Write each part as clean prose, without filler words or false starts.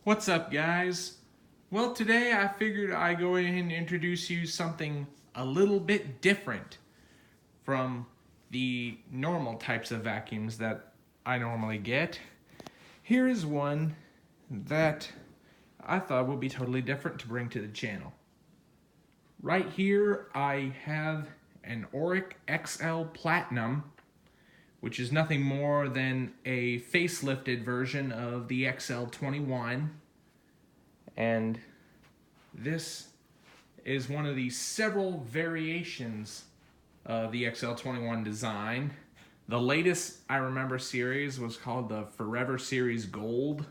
What's up, guys? Well, today I figured I'd go ahead and introduce you something a little bit different from the normal types of vacuums that I normally get. Here is one that I thought would be totally different to bring to the channel. Right here I have an Oreck XL Platinum, which is nothing more than a facelifted version of the XL21. And this is one of the several variations of the XL21 design. The latest I remember series was called the Forever Series Gold,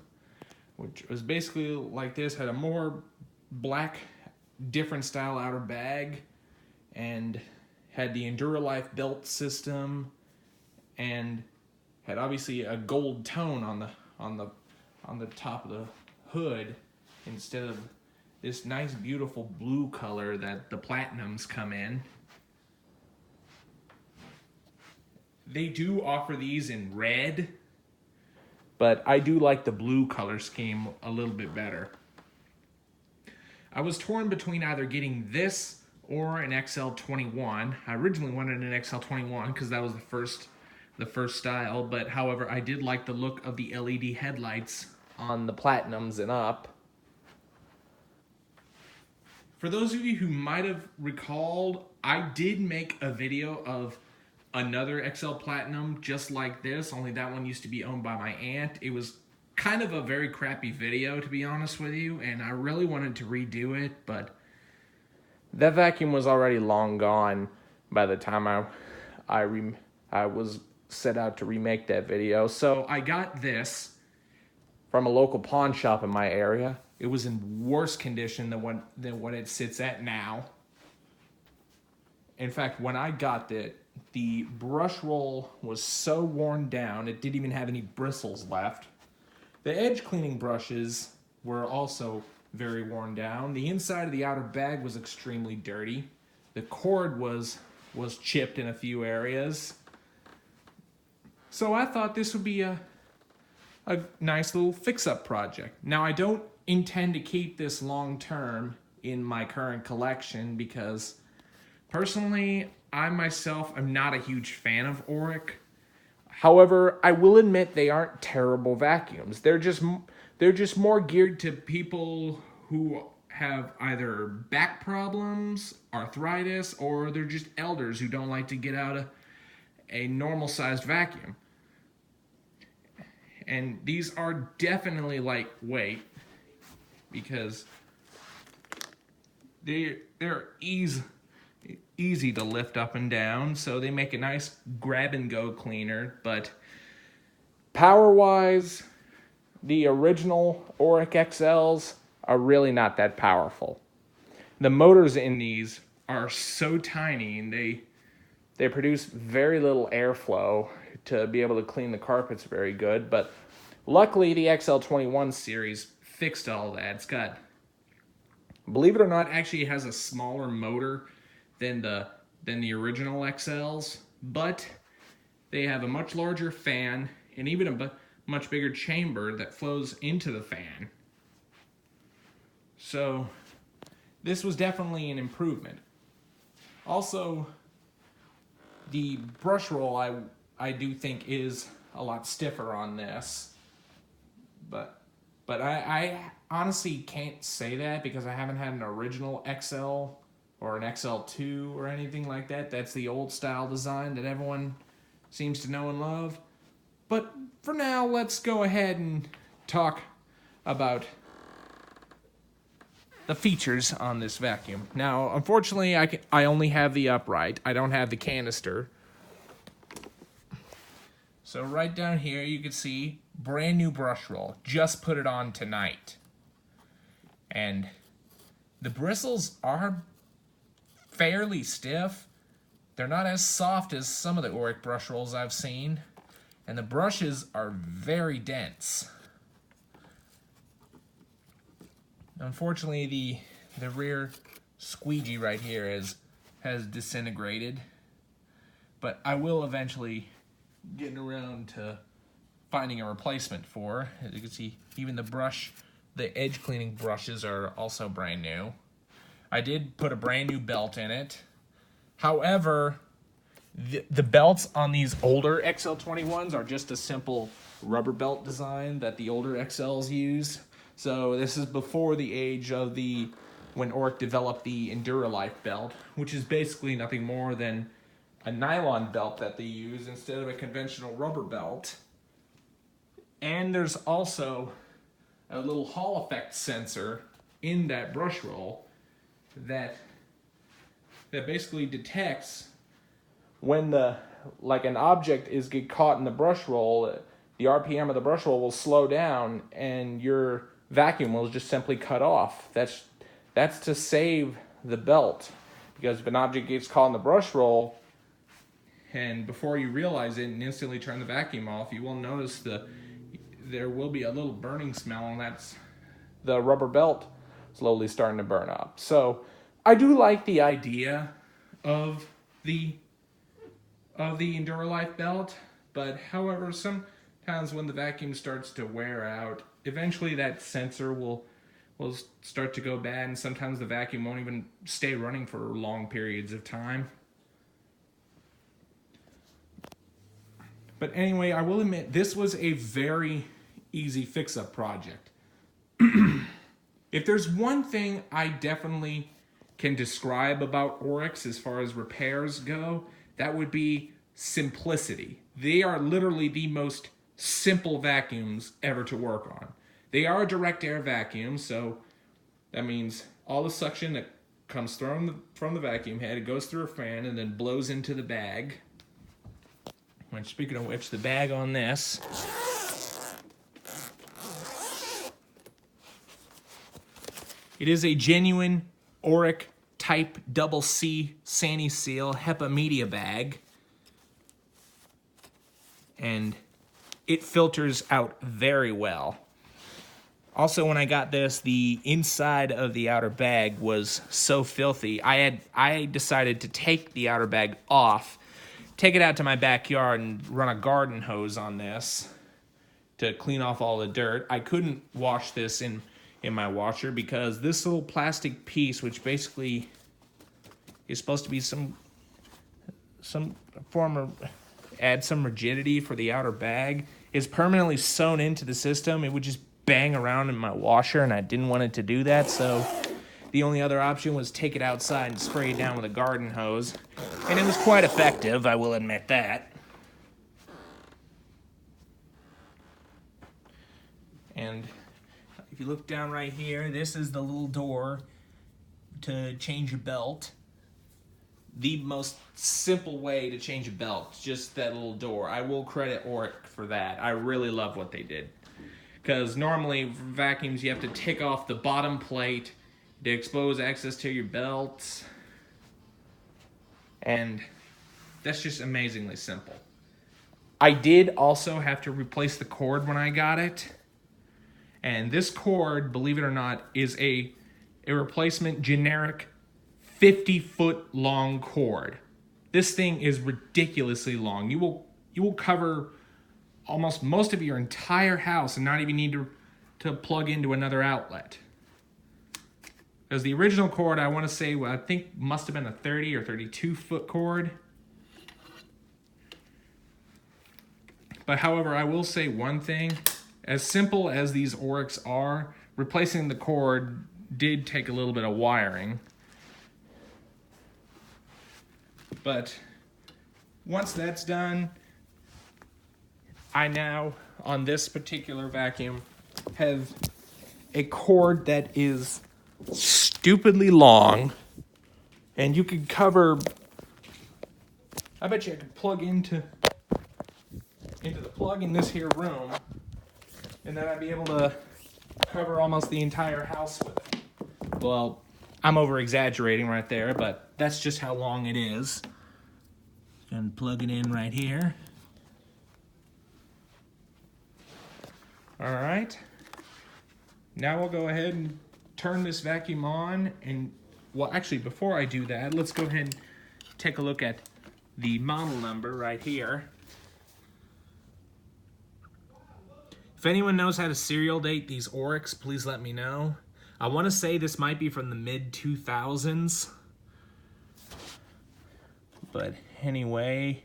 which was basically like this, had a more black, different style outer bag, and had the EnduraLife belt system, and had obviously a gold tone on the top of the hood instead of this nice beautiful blue color that the Platinums come in. They do offer these in red, but I do like the blue color scheme a little bit better. I was torn between either getting this or an XL21. I originally wanted an XL21 because that was the first style, but however, I did like the look of the LED headlights on the Platinums and up. For those of you who might have recalled, I did make a video of another XL Platinum just like this, only that one used to be owned by my aunt. It was kind of a very crappy video, to be honest with you, and I really wanted to redo it, but that vacuum was already long gone by the time I was set out to remake that video. So I got this from a local pawn shop in my area. It was in worse condition than what it sits at now. In fact, when I got it, the brush roll was so worn down, it didn't even have any bristles left. The edge cleaning brushes were also very worn down. The inside of the outer bag was extremely dirty. The cord was chipped in a few areas. So I thought this would be a nice little fix-up project. Now, I don't intend to keep this long-term in my current collection because personally, I myself am not a huge fan of Oreck. However, I will admit they aren't terrible vacuums. They're just more geared to people who have either back problems, arthritis, or they're just elders who don't like to get out a normal-sized vacuum. And these are definitely lightweight because they're easy to lift up and down, so they make a nice grab-and-go cleaner. But power-wise, the original Oreck XLs are really not that powerful. The motors in these are so tiny, and they produce very little airflow to be able to clean the carpets very good. But luckily, the XL21 series fixed all that. It's got, believe it or not, actually it has a smaller motor than the original XLs, but they have a much larger fan and even a much bigger chamber that flows into the fan. So this was definitely an improvement. Also, the brush roll I do think is a lot stiffer on this, but I honestly can't say that because I haven't had an original XL or an XL2 or anything like that. That's the old style design that everyone seems to know and love. But for now, let's go ahead and talk about the features on this vacuum. Now, unfortunately, I only have the upright. I don't have the canister. So right down here, you can see brand new brush roll. Just put it on tonight. And the bristles are fairly stiff. They're not as soft as some of the Oreck brush rolls I've seen. And the brushes are very dense. Unfortunately, the rear squeegee right here has disintegrated. But I will eventually get around to finding a replacement for. As you can see, even the brush The edge cleaning brushes are also brand new. I did put a brand new belt in it. However, the belts on these older XL21s are just a simple rubber belt design that the older XLs use. So this is before the age of when Oreck developed the EnduraLife belt, which is basically nothing more than a nylon belt that they use instead of a conventional rubber belt. And there's also a little Hall effect sensor in that brush roll that basically detects when an object is get caught in the brush roll. The RPM of the brush roll will slow down and your vacuum will just simply cut off. That's to save the belt, because if an object gets caught in the brush roll and before you realize it and instantly turn the vacuum off, you will notice there will be a little burning smell, and that's the rubber belt slowly starting to burn up. So I do like the idea of the EnduraLife belt, but however, sometimes when the vacuum starts to wear out, eventually that sensor will start to go bad, and sometimes the vacuum won't even stay running for long periods of time. But anyway, I will admit this was a very easy fix-up project. If there's one thing I definitely can describe about Oreck as far as repairs go, that would be simplicity. They are literally the most simple vacuums ever to work on. They are a direct air vacuum, so that means all the suction that comes from the vacuum head, it goes through a fan and then blows into the bag. And speaking of which, the bag on this it is a genuine Oreck Type Double C Sani Seal HEPA media bag, and it filters out very well. Also, when I got this, the inside of the outer bag was so filthy. I decided to take the outer bag off, take it out to my backyard, and run a garden hose on this to clean off all the dirt. I couldn't wash this in my washer because this little plastic piece, which basically is supposed to be some form of add some rigidity for the outer bag, is permanently sewn into the system. It would just bang around in my washer, and I didn't want it to do that, so the only other option was take it outside and spray it down with a garden hose, and it was quite effective, I will admit that. And if you look down right here, this is the little door to change your belt. The most simple way to change a belt, just that little door. I will credit Oreck for that. I really love what they did. Because normally for vacuums you have to take off the bottom plate to expose access to your belts. And that's just amazingly simple. I did also have to replace the cord when I got it. And this cord, believe it or not, is a replacement generic 50-foot long cord. This thing is ridiculously long. You will cover almost most of your entire house and not even need to plug into another outlet. Because the original cord, I want to say, I think must have been a 30 or 32-foot cord. But however, I will say one thing. As simple as these Orecks are, replacing the cord did take a little bit of wiring. But once that's done, I now, on this particular vacuum, have a cord that is stupidly long, and you could cover, I bet you I could plug into the plug in this here room, and then I'd be able to cover almost the entire house with it. Well, I'm over exaggerating right there, but that's just how long it is. And plug it in right here. All right. Now we'll go ahead and turn this vacuum on. And, well, actually, before I do that, let's go ahead and take a look at the model number right here. If anyone knows how to serial date these Orecks, please let me know. I want to say this might be from the mid-2000s. But anyway,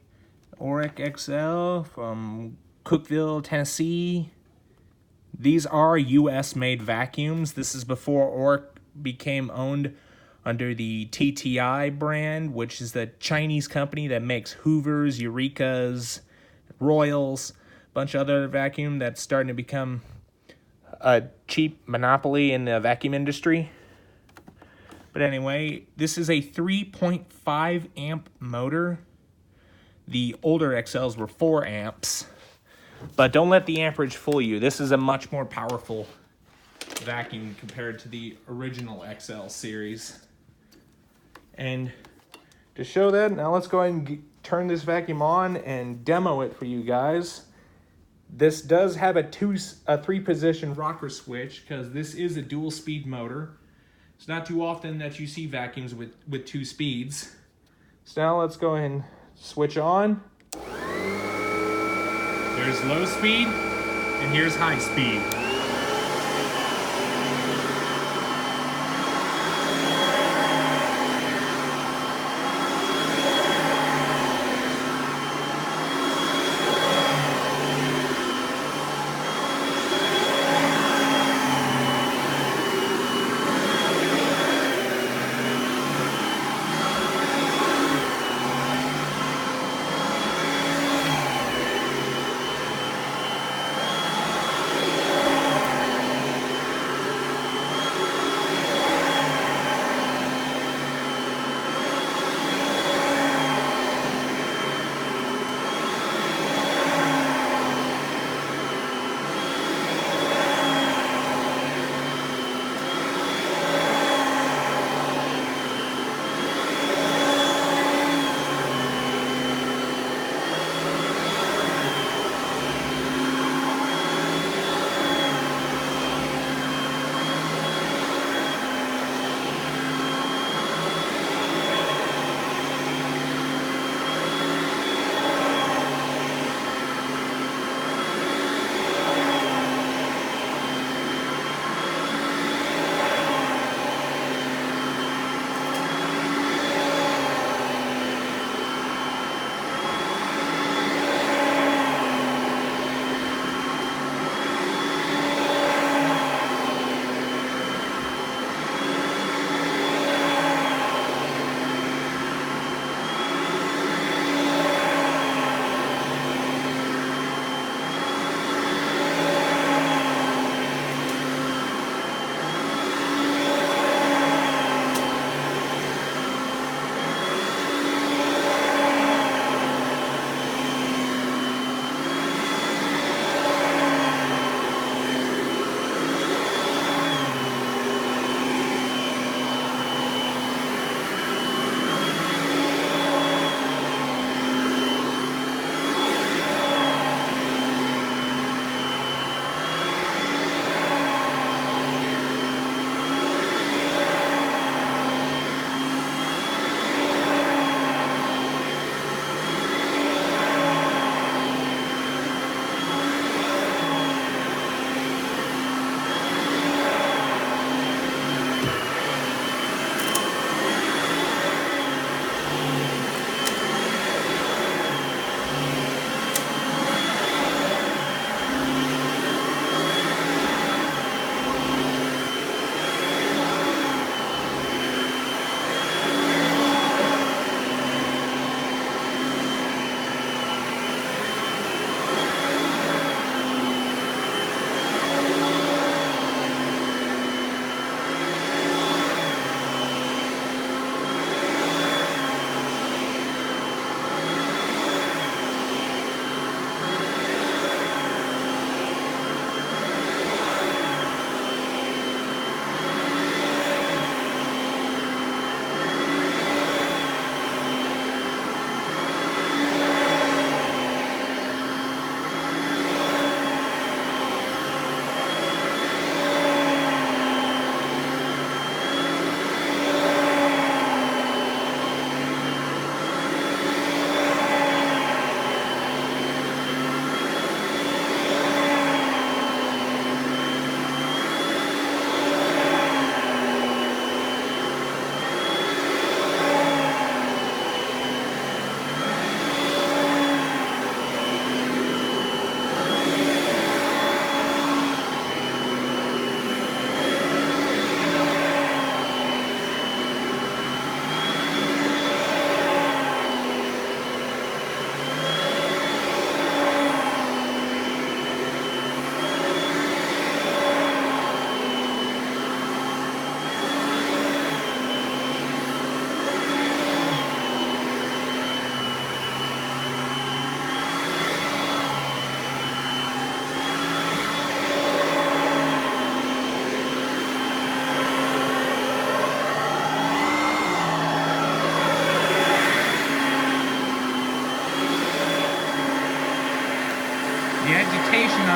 Oreck XL from Cookeville, Tennessee. These are US-made vacuums. This is before Oreck became owned under the TTI brand, which is the Chinese company that makes Hoovers, Eurekas, Royals, a bunch of other vacuum that's starting to become a cheap monopoly in the vacuum industry. But anyway, this is a 3.5 amp motor. The older XLs were 4 amps. But don't let the amperage fool you. This is a much more powerful vacuum compared to the original XL series. And to show that, now let's go ahead and turn this vacuum on and demo it for you guys. This does have a 3-position rocker switch because this is a dual speed motor. It's not too often that you see vacuums with 2 speeds. So now let's go ahead and switch on. There's low speed, and here's high speed.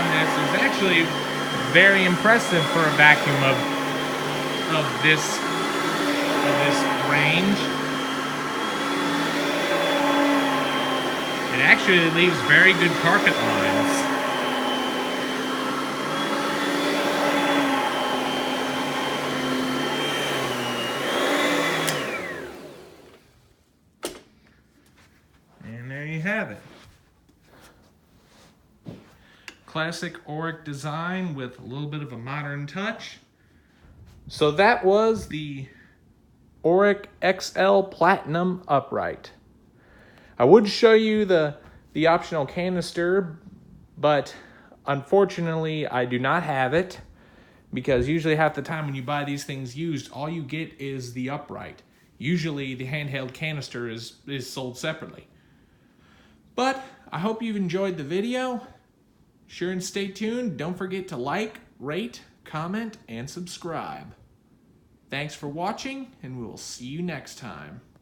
on this is actually very impressive for a vacuum of this range. It actually leaves very good carpet lines. And there you have it. Classic Oreck design with a little bit of a modern touch. So that was the Oreck XL Platinum upright. I would show you the optional canister, but unfortunately I do not have it, because usually half the time when you buy these things used, all you get is the upright. Usually the handheld canister is sold separately. But I hope you've enjoyed the video. Sure and stay tuned. Don't forget to like, rate, comment, and subscribe. Thanks for watching, and we will see you next time.